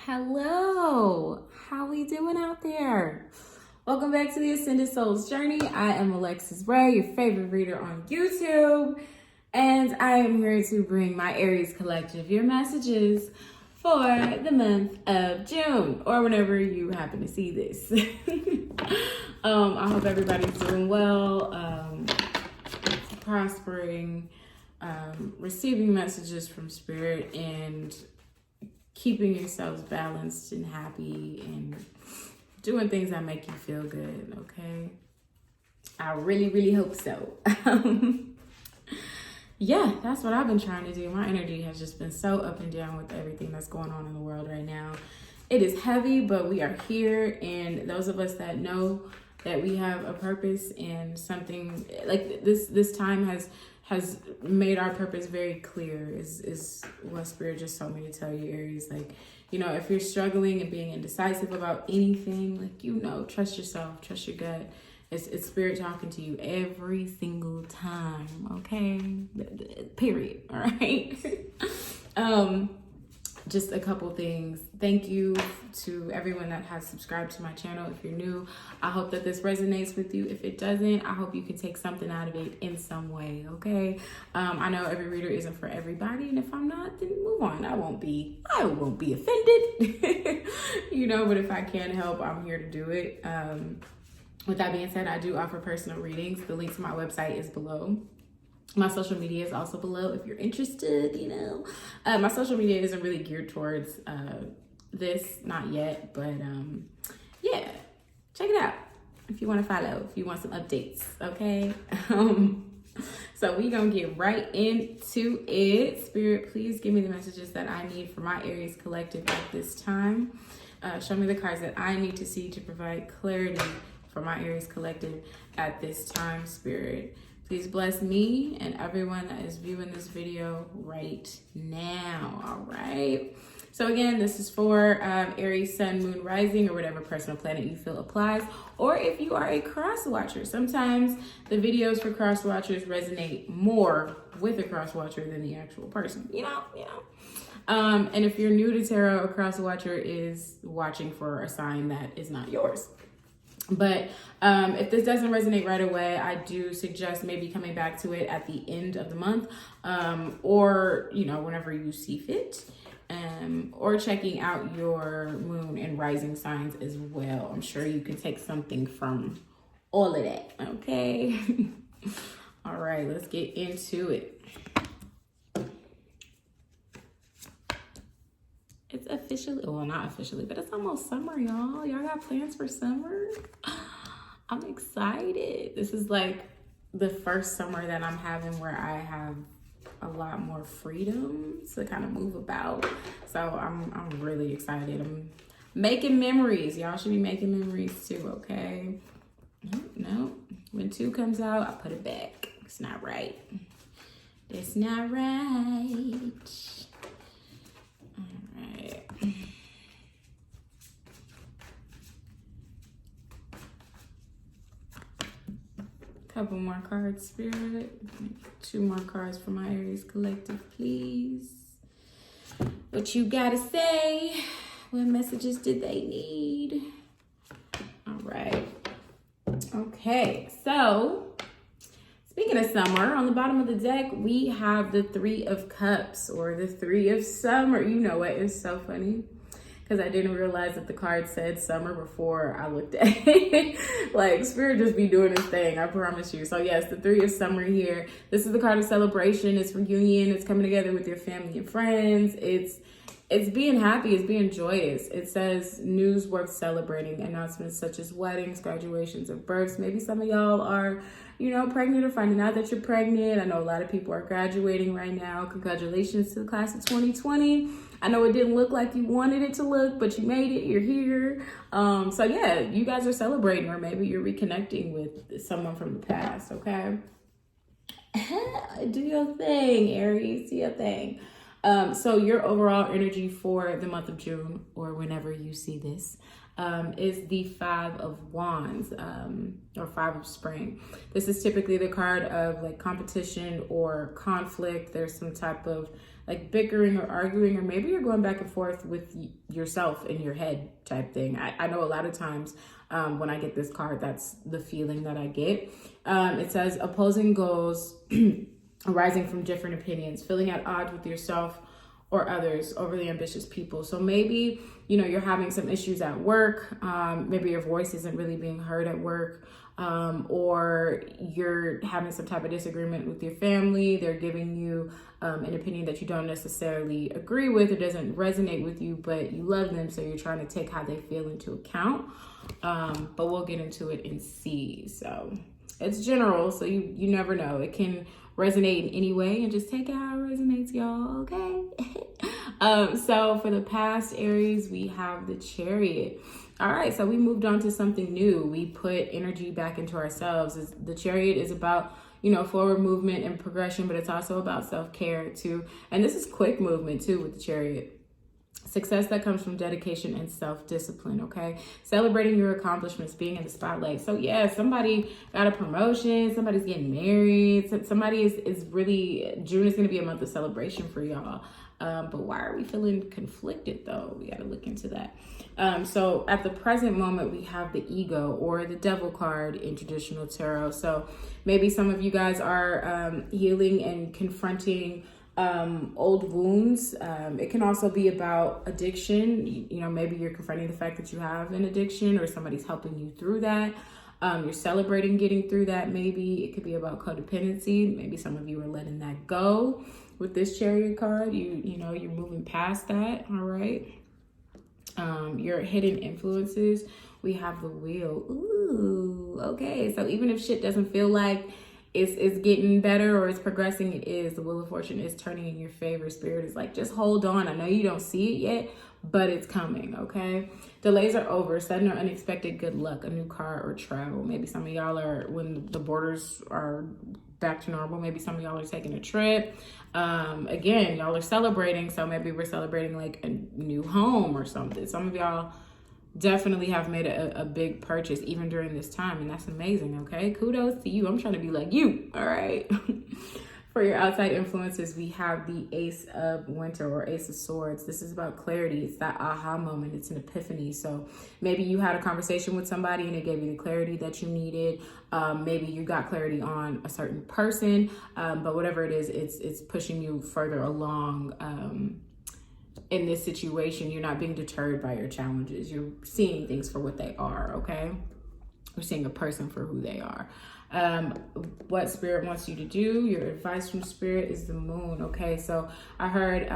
Hello, how we doing out there? Welcome back to the Ascended Souls Journey. I am Alexis Ray, your favorite reader on YouTube, and I am here to bring my Aries collective your messages for the month of June, or whenever you happen to see this. I hope everybody's doing well, prospering, receiving messages from Spirit, and keeping yourselves balanced and happy and doing things that make you feel good, okay? I really hope so. Yeah, that's what I've been trying to do. My energy has just been so up and down with everything that's going on in the world right now. It is heavy, but we are here, and those of us that know that we have a purpose and something like this time has made our purpose very clear is what Spirit just told me to tell you, Aries. Like, you know, if you're struggling and being indecisive about anything, like, you know, trust yourself, trust your gut. It's Spirit talking to you every single time, okay? Period, all right? Just a couple things. Thank you to everyone that has subscribed to my channel. If you're new, I hope that this resonates with you. If it doesn't, I hope you can take something out of it in some way, okay? I know every reader isn't for everybody, and if I'm not, then move on. I won't be offended, you know, but if I can help, I'm here to do it. With that being said, I do offer personal readings. The link to my website is below. My social media is also below if you're interested, you know. My social media isn't really geared towards this, not yet, but yeah, check it out if you want to follow, if you want some updates, okay? So we gonna get right into it. Spirit, please give me the messages that I need for my Aries collective at this time. Show me the cards that I need to see to provide clarity for my Aries collective at this time, Spirit. Please bless me and everyone that is viewing this video right now, all right? So again, this is for Aries, Sun, Moon, Rising, or whatever personal planet you feel applies, or if you are a cross watcher. Sometimes the videos for cross watchers resonate more with a cross watcher than the actual person, you know. And if you're new to tarot, a cross watcher is watching for a sign that is not yours. But if this doesn't resonate right away, I do suggest maybe coming back to it at the end of the month, or, you know, whenever you see fit, or checking out your moon and rising signs as well. I'm sure you can take something from all of that, okay? All right, let's get into it. It's officially, well, not officially, but it's almost summer, y'all. Y'all got plans for summer? I'm excited. This is like the first summer that I'm having where I have a lot more freedom to kind of move about. So I'm really excited. I'm making memories. Y'all should be making memories too, okay? No, when 2 comes out, I put it back. It's not right. It's not right. Couple more cards, Spirit. 2 more cards for my Aries collective, please. What you gotta say? What messages did they need? All right. Okay, so speaking of summer, on the bottom of the deck, we have the 3 of Cups, or the 3 of Summer. You know it. It's so funny, because I didn't realize that the card said summer before I looked at it. Like, Spirit just be doing this thing, I promise you. So yes, the 3 of Summer here. This is the card of celebration. It's reunion. It's coming together with your family and friends. It's being happy. It's being joyous. It says news worth celebrating. Announcements such as weddings, graduations, or births. Maybe some of y'all are, you know, pregnant or finding out that you're pregnant. I know a lot of people are graduating right now. Congratulations to the class of 2020. I know it didn't look like you wanted it to look, but you made it. You're here. So yeah, you guys are celebrating, or maybe you're reconnecting with someone from the past, okay? Do your thing, Aries. Do your thing. So your overall energy for the month of June, or whenever you see this, is the 5 of Wands, or 5 of Spring. This is typically the card of like competition or conflict. There's some type of like bickering or arguing, or maybe you're going back and forth with yourself in your head type thing. I know a lot of times when I get this card, that's the feeling that I get. It says opposing goals arising from different opinions, feeling at odds with yourself or others, overly ambitious people. So maybe, you're having some issues at work. Maybe your voice isn't really being heard at work. Or you're having some type of disagreement with your family. They're giving you an opinion that you don't necessarily agree with. It doesn't resonate with you, but you love them. So you're trying to take how they feel into account. But we'll get into it and see. So it's general. So you never know. It can resonate in any way, and just take it how it resonates, y'all. Okay. So for the past Aries, we have the Chariot. All right, so we moved on to something new. We put energy back into ourselves. The Chariot is about, forward movement and progression, but it's also about self-care too. And this is quick movement too with the Chariot. Success that comes from dedication and self-discipline, okay? Celebrating your accomplishments, being in the spotlight. So yeah, somebody got a promotion, somebody's getting married, somebody is really, June is going to be a month of celebration for y'all. But why are we feeling conflicted though? We got to look into that. So at the present moment, we have the ego or the devil card in traditional tarot. So maybe some of you guys are healing and confronting old wounds. It can also be about addiction. Maybe you're confronting the fact that you have an addiction, or somebody's helping you through that. You're celebrating getting through that. Maybe it could be about codependency. Maybe some of you are letting that go with this Chariot card. You're moving past that. All right. Your hidden influences. We have the Wheel. Ooh, okay. So even if shit doesn't feel like it's getting better or it's progressing, it is. The Wheel of Fortune is turning in your favor. Spirit is like, just hold on. I know you don't see it yet, but it's coming, okay? Delays are over. Sudden or unexpected good luck, a new car or travel. Maybe some of y'all are, when the borders are back to normal, maybe some of y'all are taking a trip. Again, y'all are celebrating, so maybe we're celebrating like a new home or something. Some of y'all definitely have made a big purchase even during this time, and that's amazing. Okay, kudos to you. I'm trying to be like you. All right. For your outside influences, we have the Ace of Winter or Ace of Swords. This is about clarity. It's that aha moment. It's an epiphany. So maybe you had a conversation with somebody and it gave you the clarity that you needed. Maybe you got clarity on a certain person, but whatever it is, it's pushing you further along. In this situation, you're not being deterred by your challenges. You're seeing things for what they are, okay? You're seeing a person for who they are. What Spirit wants you to do, your advice from Spirit is the Moon, okay? So I heard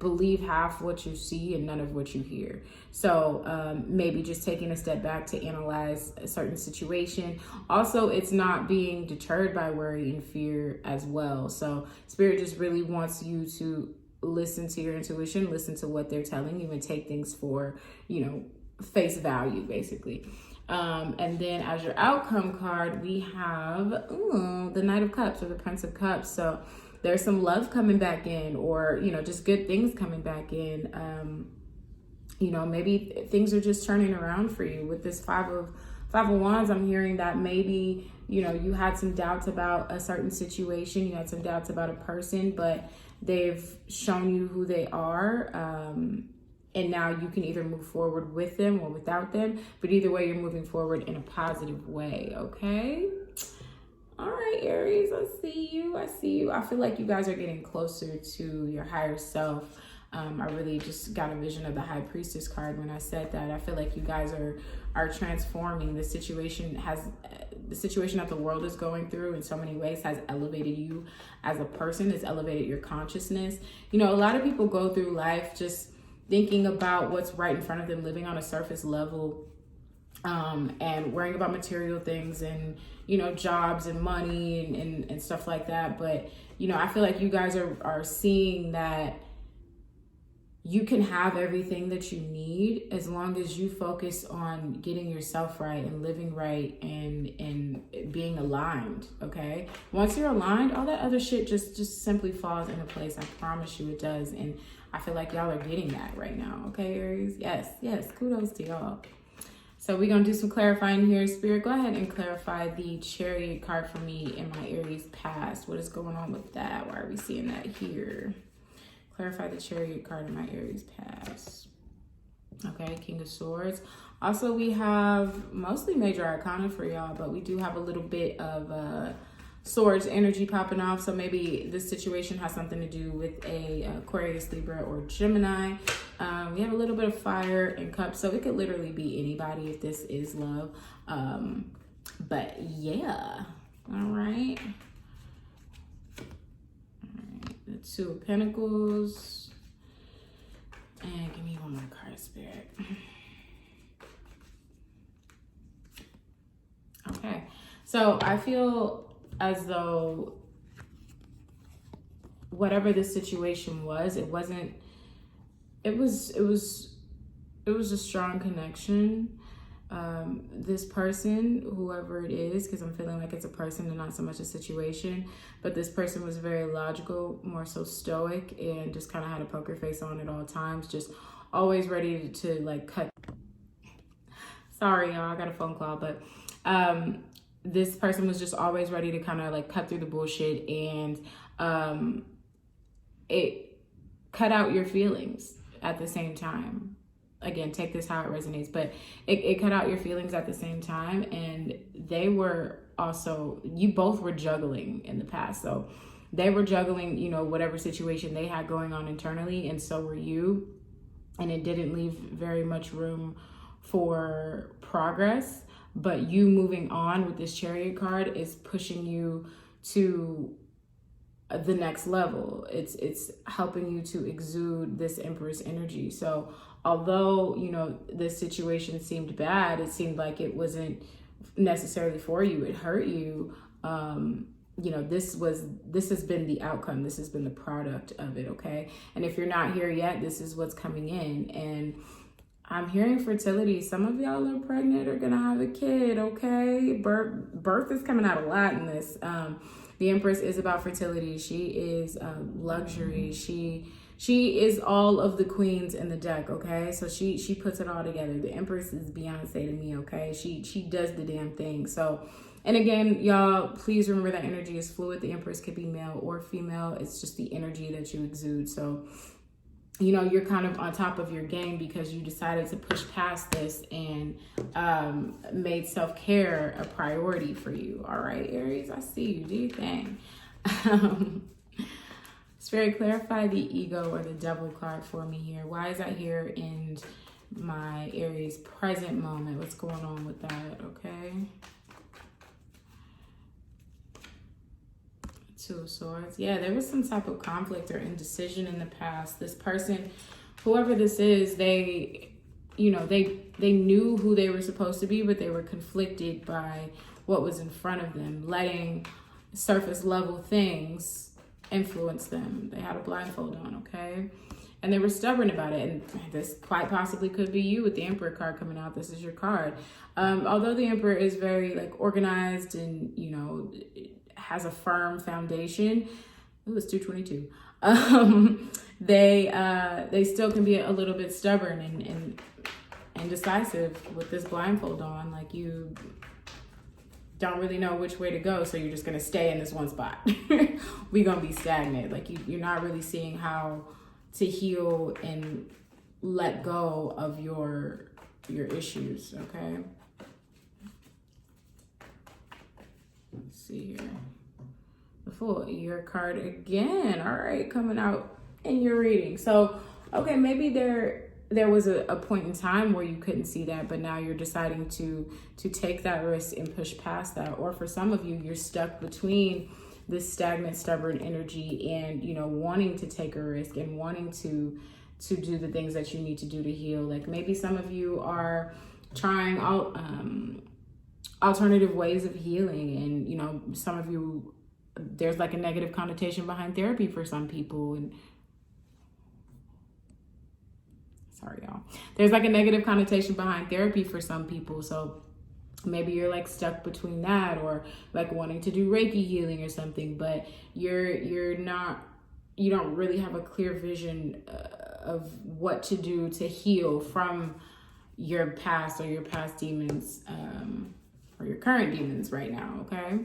believe half what you see and none of what you hear. So maybe just taking a step back to analyze a certain situation. Also, it's not being deterred by worry and fear as well. So Spirit just really wants you to listen to your intuition, listen to what they're telling you, and take things for, face value, basically. And then as your outcome card, we have the Knight of Cups or the Prince of Cups. So there's some love coming back in, or, just good things coming back in. Maybe things are just turning around for you. With this Five of Wands, I'm hearing that maybe, you had some doubts about a certain situation. You had some doubts about a person, but they've shown you who they are. And now you can either move forward with them or without them. But either way, you're moving forward in a positive way, okay? All right, Aries, I see you. I feel like you guys are getting closer to your higher self. I really just got a vision of the High Priestess card when I said that. I feel like you guys are transforming. The situation that the world is going through in so many ways has elevated you as a person. It's elevated your consciousness. A lot of people go through life just thinking about what's right in front of them, living on a surface level, and worrying about material things and, jobs and money and stuff like that. But, I feel like you guys are seeing that you can have everything that you need as long as you focus on getting yourself right and living right and being aligned, okay? Once you're aligned, all that other shit just simply falls into place. I promise you it does. And I feel like y'all are getting that right now, okay, Aries? Yes, kudos to y'all. So we're going to do some clarifying here. Spirit, go ahead and clarify the Chariot card for me in my Aries past. What is going on with that? Why are we seeing that here? Clarify the Chariot card in my Aries past. Okay, King of Swords. Also, we have mostly major arcana for y'all, but we do have a little bit of Swords energy popping off. So maybe this situation has something to do with a Aquarius, Libra, or Gemini. We have a little bit of fire and cups, so it could literally be anybody if this is love. But yeah, all right. The Two of Pentacles. And give me one more card, Spirit. Okay, so I feel as though whatever this situation was, it was a strong connection. This person, whoever it is, because I'm feeling like it's a person and not so much a situation, but this person was very logical, more so stoic, and just kind of had a poker face on at all times, just always ready to like cut. Sorry, y'all, I got a phone call, but this person was just always ready to kind of like cut through the bullshit, and it cut out your feelings at the same time. Again, take this how it resonates, but it cut out your feelings at the same time. And they were also, you both were juggling in the past. So they were juggling, you know, whatever situation they had going on internally, and so were you. And it didn't leave very much room for progress. But you moving on with this Chariot card is pushing you to the next level. It's helping you to exude this Empress energy. So although, you know, this situation seemed bad, it seemed like it wasn't necessarily for you, it hurt you. You know, this has been the outcome. This has been the product of it, okay? And if you're not here yet, this is what's coming in. And I'm hearing fertility. Some of y'all are pregnant or gonna have a kid, okay? Birth is coming out a lot in this. The Empress is about fertility. She is luxury. She is all of the queens in the deck, okay? So she puts it all together. The Empress is Beyonce to me, okay? She does the damn thing. So, and again, y'all, please remember that energy is fluid. The Empress could be male or female. It's just the energy that you exude. So, you know, you're kind of on top of your game because you decided to push past this and made self-care a priority for you. All right, Aries, I see you. Do your thing. Spirit, clarify the ego or the devil card for me here. Why is that here in my Aries present moment? What's going on with that, okay? Two of Swords. Yeah, there was some type of conflict or indecision in the past. This person, whoever this is, they, you know, they knew who they were supposed to be, but they were conflicted by what was in front of them, letting surface level things influence them. They had a blindfold on, okay? And they were stubborn about it. And this quite possibly could be you with the Emperor card coming out. This is your card. Although the Emperor is very like organized and, you know, has a firm foundation. It was 222. They still can be a little bit stubborn and indecisive with this blindfold on. Like, you don't really know which way to go, so you're just gonna stay in this one spot. We're gonna be stagnant. Like, you're not really seeing how to heal and let go of your issues, okay? Let's see here. The Fool, your card again. All right, coming out in your reading. So, okay, maybe there was a point in time where you couldn't see that, but now you're deciding to take that risk and push past that. Or for some of you, you're stuck between this stagnant, stubborn energy and, you know, wanting to take a risk and wanting to do the things that you need to do to heal. Like, maybe some of you are trying out alternative ways of healing, and, you know, some of you, there's like a negative connotation behind therapy for some people, and sorry y'all, there's like a negative connotation behind therapy for some people. So maybe you're like stuck between that, or like wanting to do Reiki healing or something, but you don't really have a clear vision of what to do to heal from your past or your past demons, or your current demons right now, okay?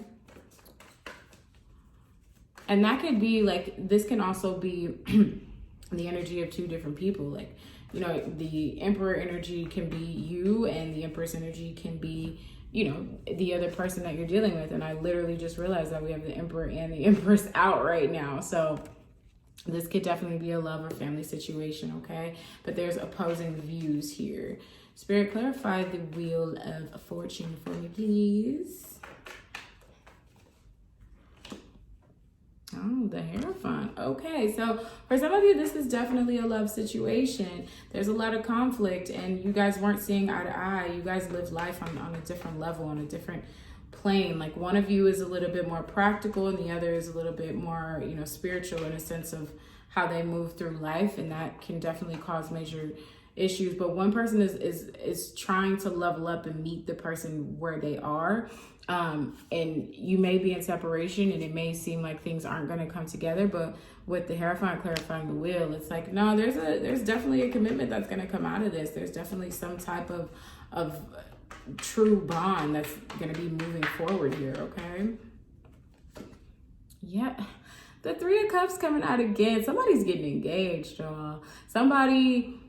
And that could be like, this can also be the energy of two different people. Like, you know, the Emperor energy can be you, and the Empress energy can be, you know, the other person that you're dealing with. And I literally just realized that we have the Emperor and the Empress out right now. So this could definitely be a love or family situation, okay? But there's opposing views here. Spirit, clarify the Wheel of Fortune for me, please. Oh, the Hierophant. Okay, so for some of you, this is definitely a love situation. There's a lot of conflict, and you guys weren't seeing eye to eye. You guys live life on a different level, on a different plane. Like, one of you is a little bit more practical, and the other is a little bit more, you know, spiritual in a sense of how they move through life, and that can definitely cause major issues. But one person is trying to level up and meet the person where they are. And you may be in separation, and it may seem like things aren't going to come together, but with the Hierophant clarifying the Wheel, it's like, no, there's definitely a commitment that's going to come out of this. There's definitely some type of true bond that's going to be moving forward here, okay? Yeah. The Three of Cups coming out again. Somebody's getting engaged, y'all. Somebody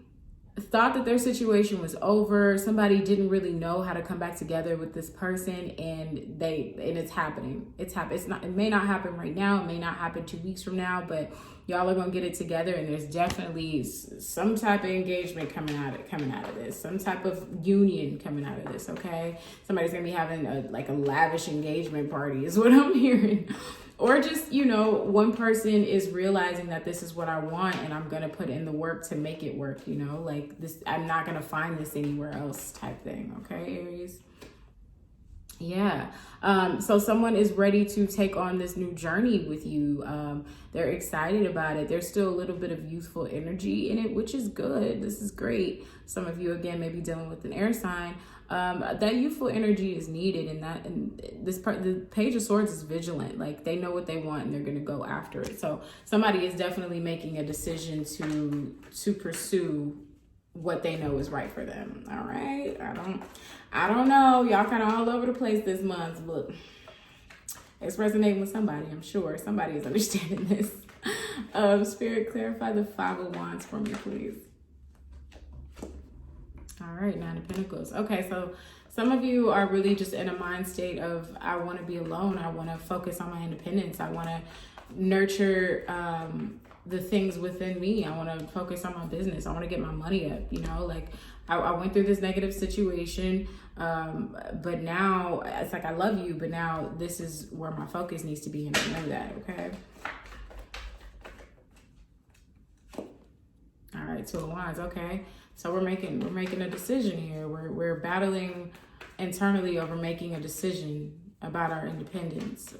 thought that their situation was over. Somebody didn't really know how to come back together with this person, and it's happening. It may not happen right now. It may not happen 2 weeks from now, but y'all are gonna get it together, and there's definitely some type of engagement coming out of this, some type of union coming out of this, okay? Somebody's gonna be having a lavish engagement party is what I'm hearing. Or just, you know, one person is realizing that this is what I want, and I'm going to put in the work to make it work, you know, like this, I'm not going to find this anywhere else type thing. Okay, Aries? Yeah. So someone is ready to take on this new journey with you. They're excited about it. There's still a little bit of youthful energy in it, which is good. This is great. Some of you, again, may be dealing with an air sign. That youthful energy is needed, and this part, the Page of Swords is vigilant. Like, they know what they want, and they're going to go after it. So somebody is definitely making a decision to pursue what they know is right for them. All right. I don't know. Y'all kind of all over the place this month. Look, it's resonating with somebody. I'm sure somebody is understanding this. Spirit, clarify the Five of Wands for me, please. All right, Nine of Pentacles. Okay, so some of you are really just in a mind state of, I want to be alone. I want to focus on my independence. I want to nurture the things within me. I want to focus on my business. I want to get my money up, you know, like I went through this negative situation, but now it's like, I love you, but now this is where my focus needs to be, and I know that, okay? All right, Two of Wands, okay. So we're making a decision here. We're battling internally over making a decision about our independence.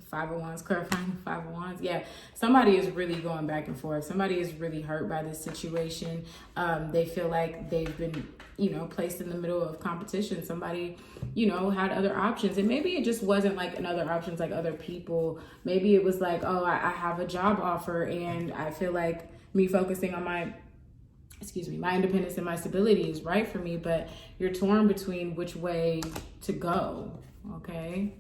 Five of Wands, clarifying the Five of Wands. Yeah, somebody is really going back and forth. Somebody is really hurt by this situation. They feel like they've been, you know, placed in the middle of competition. Somebody, you know, had other options, and maybe it just wasn't like another options like other people. Maybe it was like, oh, I have a job offer, and I feel like me focusing on my independence and my stability is right for me, but you're torn between which way to go, okay?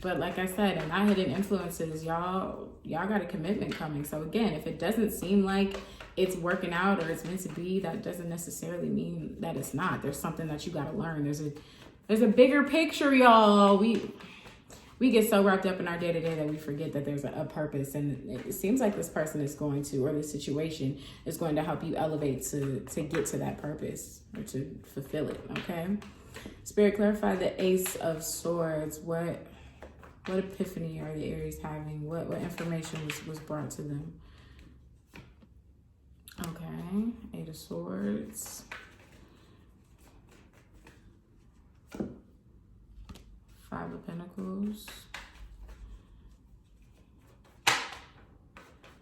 But like I said, and I hidden influences, y'all got a commitment coming. So again, if it doesn't seem like it's working out or it's meant to be, that doesn't necessarily mean that it's not. There's something that you got to learn. There's a bigger picture, y'all. We get so wrapped up in our day-to-day that we forget that there's a purpose, and it seems like this person is going to, or this situation is going to help you elevate to get to that purpose or to fulfill it, okay? Spirit, clarify the Ace of Swords. What epiphany are the Aries having? What information was brought to them? Okay, Eight of Swords. Five of Pentacles.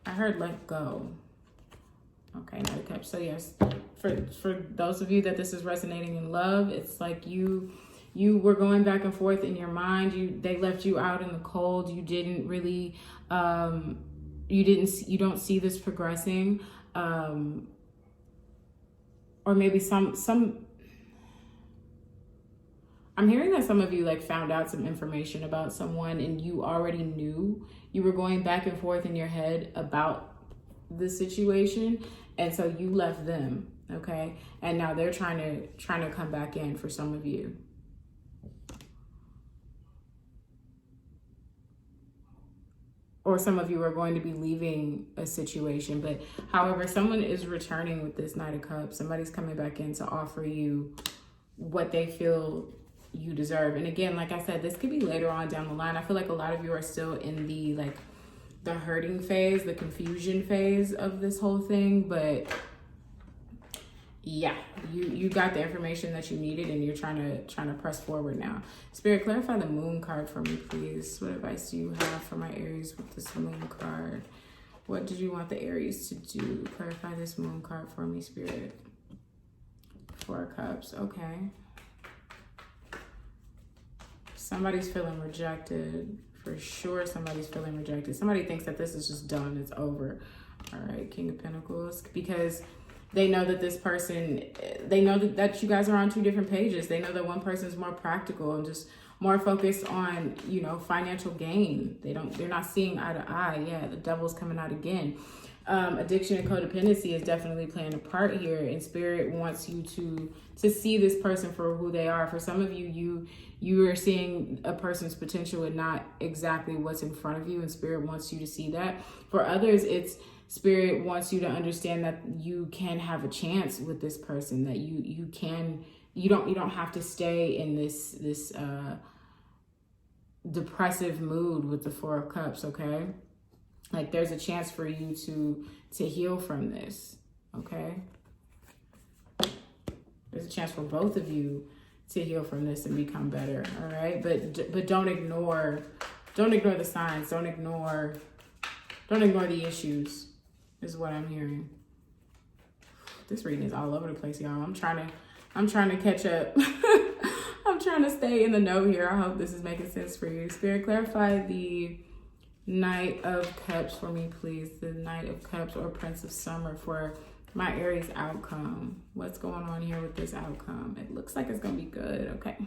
I heard let go. Okay, Knight of Cups. So yes, for those of you that this is resonating in love, it's like you were going back and forth in your mind. They left you out in the cold. You didn't really, you don't see this progressing. Or maybe I'm hearing that some of you like found out some information about someone and you already knew, you were going back and forth in your head about the situation, and so you left them, okay? And now they're trying to come back in for some of you. Or some of you are going to be leaving a situation, but however, someone is returning with this Knight of Cups. Somebody's coming back in to offer you what they feel you deserve. And again, like I said, this could be later on down the line. I feel like a lot of you are still in the hurting phase, the confusion phase of this whole thing, but yeah, you got the information that you needed and you're trying to press forward now. Spirit, clarify the Moon card for me, please. What advice do you have for my Aries with this Moon card? What did you want the Aries to do? Clarify this Moon card for me, Spirit. 4 of Cups, okay. Somebody's feeling rejected. For sure, somebody's feeling rejected. Somebody thinks that this is just done. It's over. All right, King of Pentacles. Because they know that this person, they know that you guys are on 2 different pages. They know that one person is more practical and just more focused on, you know, financial gain. They're not seeing eye to eye. Yeah, the devil's coming out again. Addiction and codependency is definitely playing a part here, and Spirit wants you to see this person for who they are. For some of you, you are seeing a person's potential and not exactly what's in front of you, and Spirit wants you to see that. For others, it's Spirit wants you to understand that you can have a chance with this person, that you don't have to stay in this depressive mood with the 4 of Cups, okay? Like there's a chance for you to heal from this, okay? There's a chance for both of you to heal from this and become better, all right? But don't ignore the signs. Don't ignore the issues, is what I'm hearing. This reading is all over the place, y'all. I'm trying to catch up. I'm trying to stay in the know here. I hope this is making sense for you. Spirit, clarify the Knight of Cups for me, please. The Knight of Cups or Prince of Summer for my Aries outcome. What's going on here with this outcome? It looks like it's gonna be good. Okay,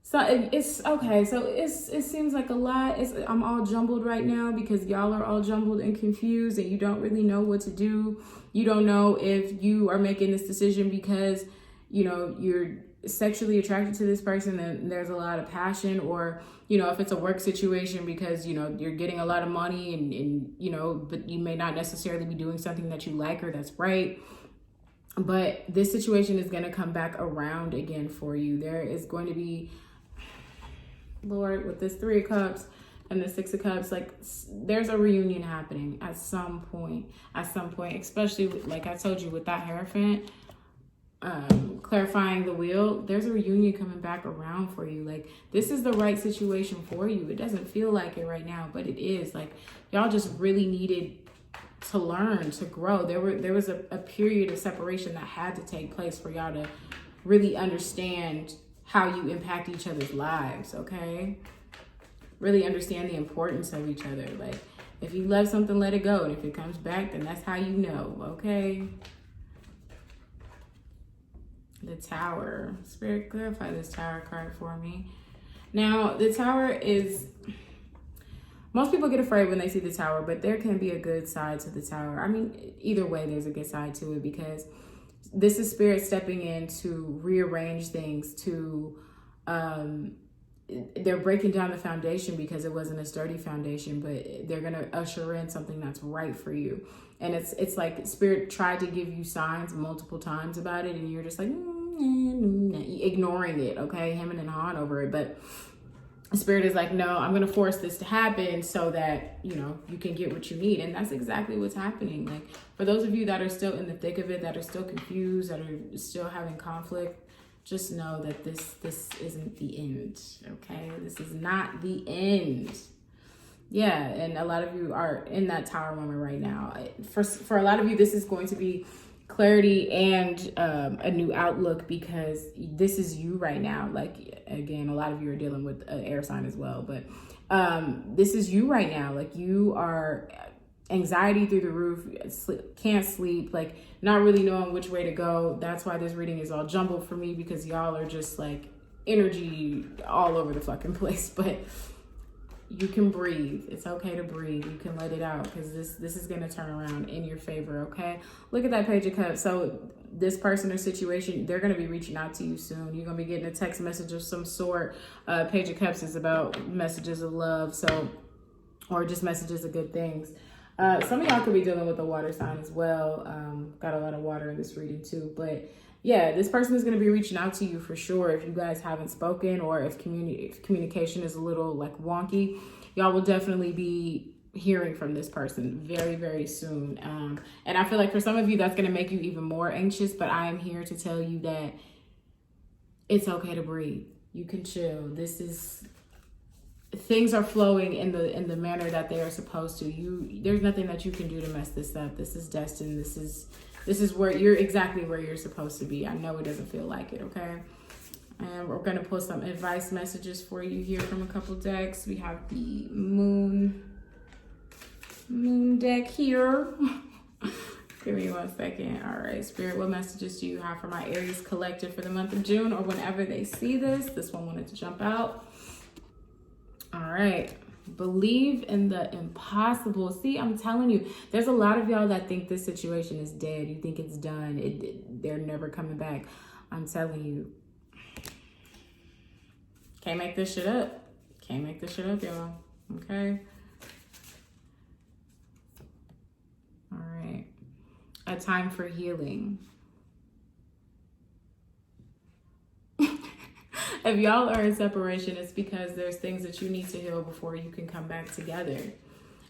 so it's okay. So it seems like a lot. I'm all jumbled right now because y'all are all jumbled and confused, and you don't really know what to do. You don't know if you are making this decision because you know you're sexually attracted to this person and there's a lot of passion, or you know, if it's a work situation because you know you're getting a lot of money and you know, but you may not necessarily be doing something that you like or that's right. But this situation is going to come back around again for you. There is going to be, Lord, with this 3 of Cups and the 6 of Cups, like there's a reunion happening at some point, especially like I told you with that Hierophant, clarifying the wheel, there's a reunion coming back around for you. Like this is the right situation for you. It doesn't feel like it right now, but it is. Like y'all just really needed to learn, to grow. There was a period of separation that had to take place for y'all to really understand how you impact each other's lives, okay? Really understand the importance of each other. Like if you love something, let it go. And if it comes back, then that's how you know, okay? The Tower. Spirit, clarify this Tower card for me. Now, the Tower is, most people get afraid when they see the Tower, but there can be a good side to the Tower. I mean, either way, there's a good side to it because this is Spirit stepping in to rearrange things, to, they're breaking down the foundation because it wasn't a sturdy foundation, but they're going to usher in something that's right for you. And it's like Spirit tried to give you signs multiple times about it, and you're just like, ignoring it, okay? Hemming and hawing over it. But Spirit is like, no, I'm going to force this to happen so that, you know, you can get what you need. And that's exactly what's happening. Like, for those of you that are still in the thick of it, that are still confused, that are still having conflict, just know that this isn't the end, okay? This is not the end. Yeah, and a lot of you are in that Tower moment right now. For a lot of you, this is going to be clarity and a new outlook because this is you right now. Like, again, a lot of you are dealing with an air sign as well, but this is you right now. Like, you are anxiety through the roof, can't sleep, like not really knowing which way to go. That's why this reading is all jumbled for me, because y'all are just like energy all over the fucking place. But you can breathe. It's okay to breathe. You can let it out, because this is going to turn around in your favor, okay? Look at that Page of Cups. So this person or situation, they're going to be reaching out to you soon. You're going to be getting a text message of some sort. Page of Cups is about messages of love, so, or just messages of good things. Some of y'all could be dealing with a water sign as well. Got a lot of water in this reading too. But yeah, this person is going to be reaching out to you for sure. If you guys haven't spoken, or if communication is a little like wonky, y'all will definitely be hearing from this person very, very soon. And I feel like for some of you, that's going to make you even more anxious. But I am here to tell you that it's okay to breathe. You can chill. Things are flowing in the manner that they are supposed to. There's nothing that you can do to mess this up. This is destined. This is where you're exactly where you're supposed to be. I know it doesn't feel like it, okay? And we're gonna pull some advice messages for you here from a couple decks. We have the moon deck here. Give me 1 second. All right, Spirit, what messages do you have for my Aries collective for the month of June, or whenever they see this? This one wanted to jump out. All right. Believe in the impossible. See, I'm telling you, there's a lot of y'all that think this situation is dead. You think it's done. They're never coming back. I'm telling you. Can't make this shit up. Can't make this shit up, y'all. Okay? All right. A time for healing. If y'all are in separation, it's because there's things that you need to heal before you can come back together.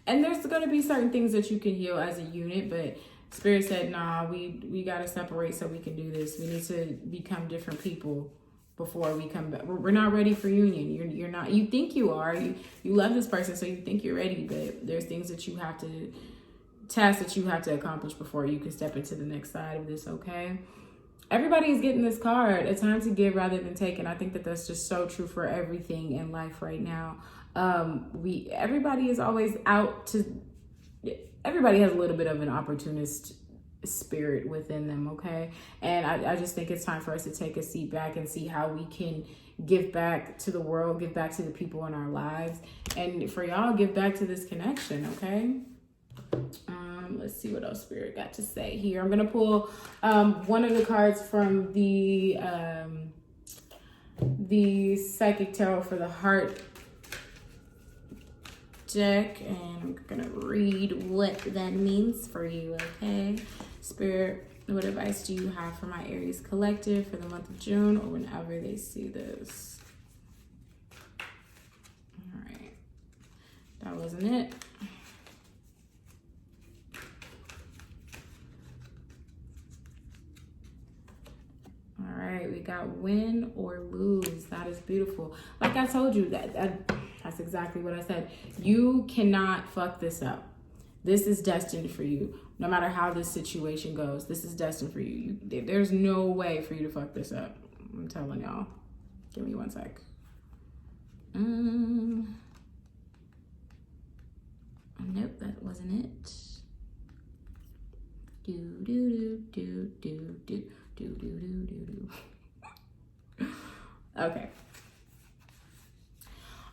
And there's going to be certain things that you can heal as a unit, but Spirit said, nah, we got to separate so we can do this. We need to become different people before we come back. We're not ready for union. You're not. You think you are. You love this person, so you think you're ready, but there's things that you have to, tasks that you have to accomplish before you can step into the next side of this, okay? Everybody's getting this card, a time to give rather than take. And I think that that's just so true for everything in life right now. Everybody is always out to, everybody has a little bit of an opportunist spirit within them, okay? And I just think it's time for us to take a seat back and see how we can give back to the world, give back to the people in our lives. And for y'all, give back to this connection, okay? Let's see what else Spirit got to say here. I'm gonna pull one of the cards from the Psychic Tarot for the Heart deck, and I'm gonna read what that means for you, okay? Spirit, what advice do you have for my Aries collective for the month of June, or whenever they see this? All right, that wasn't it. All right, we got win or lose. That is beautiful. Like I told you, that's exactly what I said. You cannot fuck this up. This is destined for you. No matter how this situation goes, this is destined for you. There's no way for you to fuck this up. I'm telling y'all. Give me 1 sec. Nope, that wasn't it. Okay.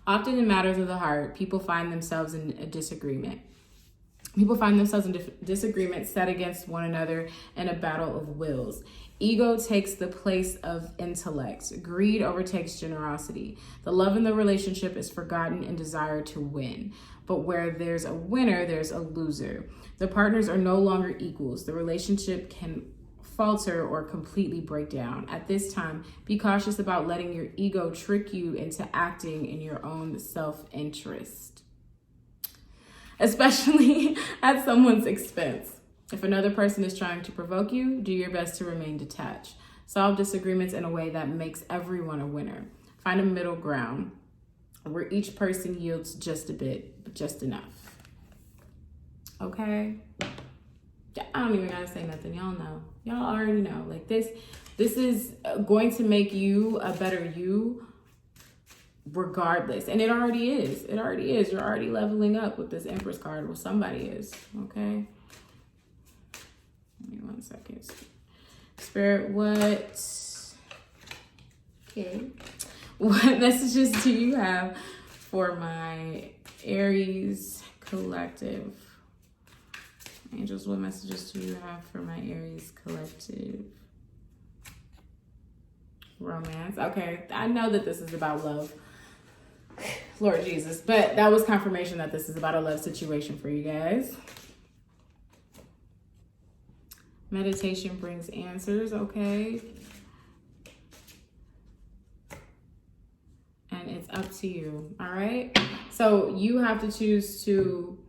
Often in matters of the heart, people find themselves in a disagreement. People find themselves in disagreement set against one another in a battle of wills. Ego takes the place of intellect. Greed overtakes generosity. The love in the relationship is forgotten in desire to win. But where there's a winner, there's a loser. The partners are no longer equals. The relationship can falter or completely break down. At this time, be cautious about letting your ego trick you into acting in your own self-interest, especially at someone's expense. If another person is trying to provoke you, do your best to remain detached. Solve disagreements in a way that makes everyone a winner. Find a middle ground where each person yields just a bit, but just enough. Okay? I don't even gotta say nothing. Y'all know. Y'all already know. Like this is going to make you a better you regardless. And it already is. It already is. You're already leveling up with this Empress card. Well, somebody is. Okay. Give me 1 second. Spirit, what messages do you have for my Aries collective? Angels, what messages do you have for my Aries collective? Romance. Okay, I know that this is about love. Lord Jesus. But that was confirmation that this is about a love situation for you guys. Meditation brings answers, okay? And it's up to you, all right? So you have to choose to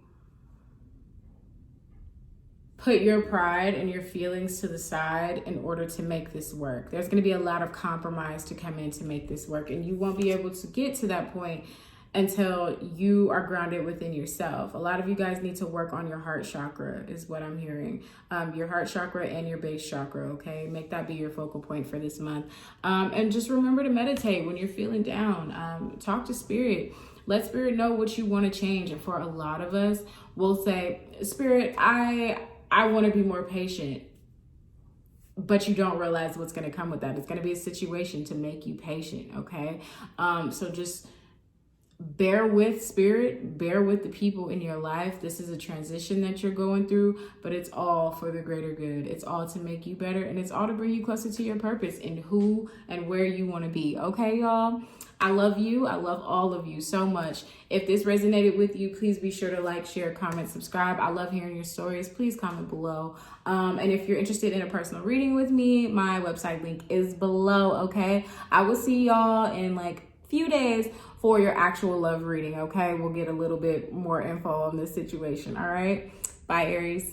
put your pride and your feelings to the side in order to make this work. There's going to be a lot of compromise to come in to make this work, and you won't be able to get to that point until you are grounded within yourself. A lot of you guys need to work on your heart chakra is what I'm hearing. Your heart chakra and your base chakra, okay? Make that be your focal point for this month. And just remember to meditate when you're feeling down. Talk to Spirit. Let Spirit know what you want to change. And for a lot of us, we'll say, Spirit, I want to be more patient. But you don't realize what's going to come with that. It's going to be a situation to make you patient, okay? So just bear with Spirit, bear with the people in your life. This is a transition that you're going through, but it's all for the greater good. It's all to make you better, and it's all to bring you closer to your purpose and who and where you want to be. Okay, y'all? I love you. I love all of you so much. If this resonated with you, please be sure to like, share, comment, subscribe. I love hearing your stories. Please comment below. And if you're interested in a personal reading with me, my website link is below, okay? I will see y'all in like few days for your actual love reading, okay? We'll get a little bit more info on this situation, all right? Bye, Aries.